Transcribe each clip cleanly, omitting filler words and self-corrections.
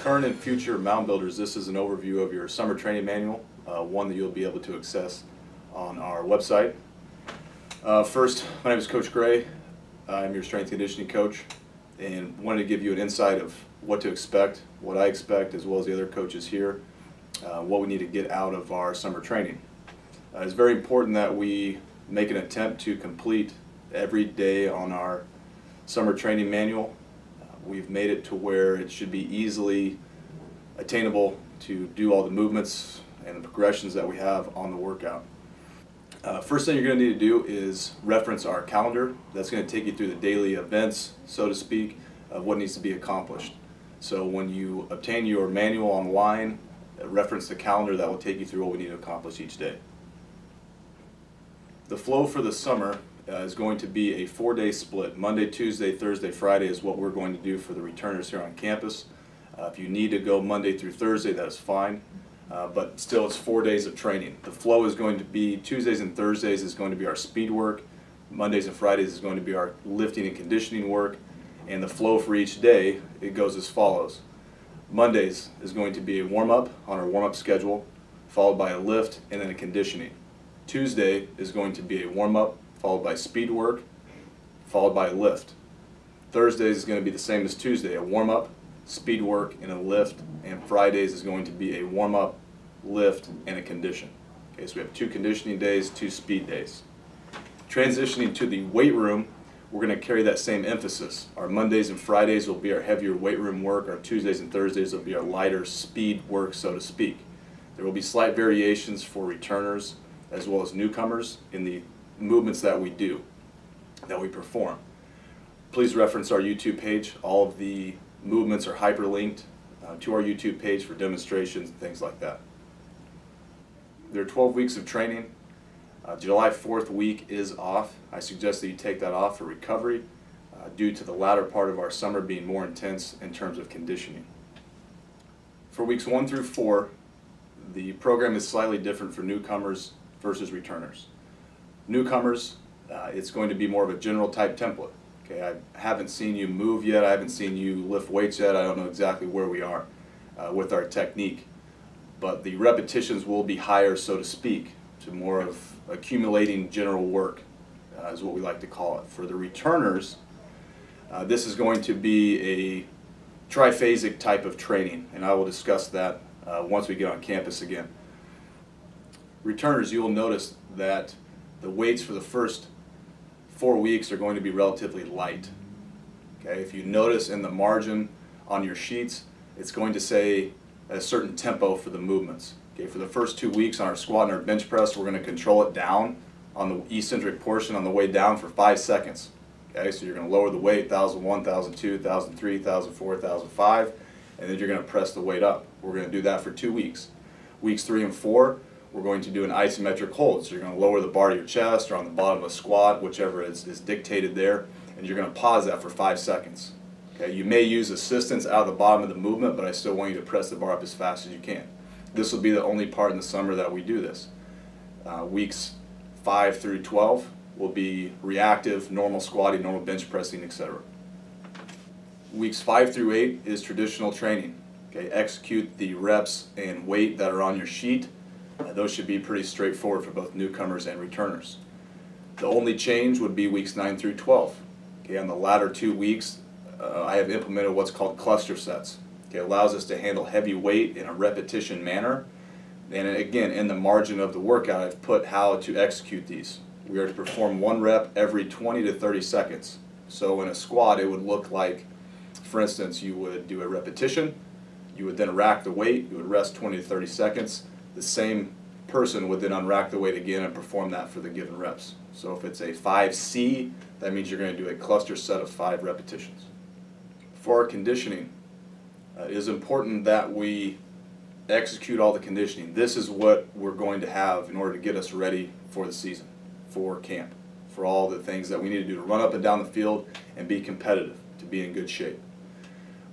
current and future mound builders, this is an overview of your summer training manual, one that you'll be able to access on our website. First, my name is Coach Gray. I'm your strength conditioning coach, and wanted to give you an insight of what to expect, what I expect, as well as the other coaches here, what we need to get out of our summer training. It's very important that we make an attempt to complete every day on our summer training manual. We've made it to where it should be easily attainable to do all the movements and the progressions that we have on the workout. First thing you're going to need to do is reference our calendar. That's going to take you through the daily events, so to speak, of what needs to be accomplished. So when you obtain your manual online, reference the calendar. That will take you through what we need to accomplish each day. The flow for the summer is going to be a 4-day split. Monday, Tuesday, Thursday, Friday is what we're going to do for the returners here on campus. If you need to go Monday through Thursday, that is fine. But still, it's 4 days of training. The flow is going to be Tuesdays and Thursdays is going to be our speed work. Mondays and Fridays is going to be our lifting and conditioning work. And the flow for each day, it goes as follows. Mondays is going to be a warm-up on our warm-up schedule, followed by a lift and then a conditioning. Tuesday is going to be a warm-up, followed by speed work, followed by a lift. Thursdays is going to be the same as Tuesday, a warm-up, speed work, and a lift. And Fridays is going to be a warm-up, lift, and a condition. Okay, so we have 2 conditioning days, 2 speed days. Transitioning to the weight room, we're going to carry that same emphasis. Our Mondays and Fridays will be our heavier weight room work. Our Tuesdays and Thursdays will be our lighter speed work, so to speak. There will be slight variations for returners as well as newcomers in the movements that we do, that we perform. Please reference our YouTube page. All of the movements are hyperlinked to our YouTube page for demonstrations and things like that. There are 12 weeks of training. July 4th week is off. I suggest that you take that off for recovery due to the latter part of our summer being more intense in terms of conditioning. For weeks 1 through 4, the program is slightly different for newcomers versus returners. Newcomers, it's going to be more of a general type template. Okay, I haven't seen you move yet, I haven't seen you lift weights yet, I don't know exactly where we are with our technique. But the repetitions will be higher, so to speak, to more of accumulating general work, is what we like to call it. For the returners, this is going to be a triphasic type of training, and I will discuss that once we get on campus again. Returners, you will notice that the weights for the first 4 weeks are going to be relatively light. Okay, if you notice in the margin on your sheets, it's going to say a certain tempo for the movements. Okay, for the first 2 weeks on our squat and our bench press, we're going to control it down on the eccentric portion on the way down for 5 seconds. Okay, so you're going to lower the weight, 1,001, 1,002, 1,003, 1,004, 1,005, and then you're going to press the weight up. We're going to do that for 2 weeks. Weeks 3 and 4, we're going to do an isometric hold. So you're going to lower the bar to your chest or on the bottom of a squat, whichever is dictated there, and you're going to pause that for 5 seconds. Okay, you may use assistance out of the bottom of the movement, but I still want you to press the bar up as fast as you can. This will be the only part in the summer that we do this. Weeks 5 through 12 will be reactive, normal squatting, normal bench pressing, etc. Weeks 5 through 8 is traditional training. Okay, execute the reps and weight that are on your sheet. Those should be pretty straightforward for both newcomers and returners. The only change would be weeks 9 through 12. Okay, on the latter 2 weeks, I have implemented what's called cluster sets. Okay, it allows us to handle heavy weight in a repetition manner. And again, in the margin of the workout, I've put how to execute these. We are to perform 1 rep every 20 to 30 seconds. So in a squat, it would look like, for instance, you would do a repetition, you would then rack the weight, you would rest 20 to 30 seconds. The same person would then unrack the weight again and perform that for the given reps. So if it's a 5C, that means you're going to do a cluster set of 5 repetitions. For our conditioning, it is important that we execute all the conditioning. This is what we're going to have in order to get us ready for the season, for camp, for all the things that we need to do to run up and down the field and be competitive, to be in good shape.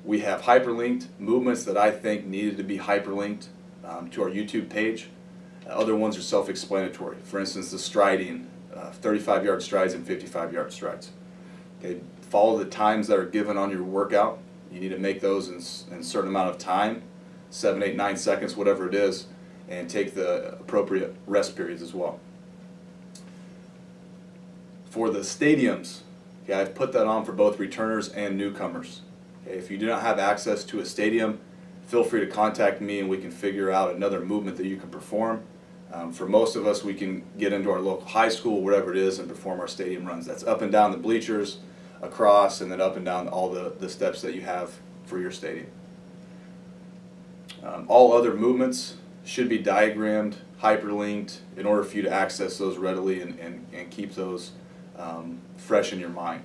We have hyperlinked movements that I think needed to be hyperlinked to our YouTube page. Other ones are self-explanatory. For instance, the striding, 35-yard strides and 55-yard strides. Okay, follow the times that are given on your workout. You need to make those in a certain amount of time, 7, 8, 9 seconds, whatever it is, and take the appropriate rest periods as well. For the stadiums, okay, I've put that on for both returners and newcomers. Okay, if you do not have access to a stadium, feel free to contact me and we can figure out another movement that you can perform. For most of us, we can get into our local high school, wherever it is, and perform our stadium runs. That's up and down the bleachers, across, and then up and down all the steps that you have for your stadium. All other movements should be diagrammed, hyperlinked, in order for you to access those readily and keep those fresh in your mind.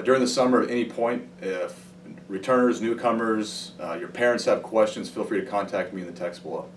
During the summer, at any point, if returners, newcomers, your parents have questions, feel free to contact me in the text below.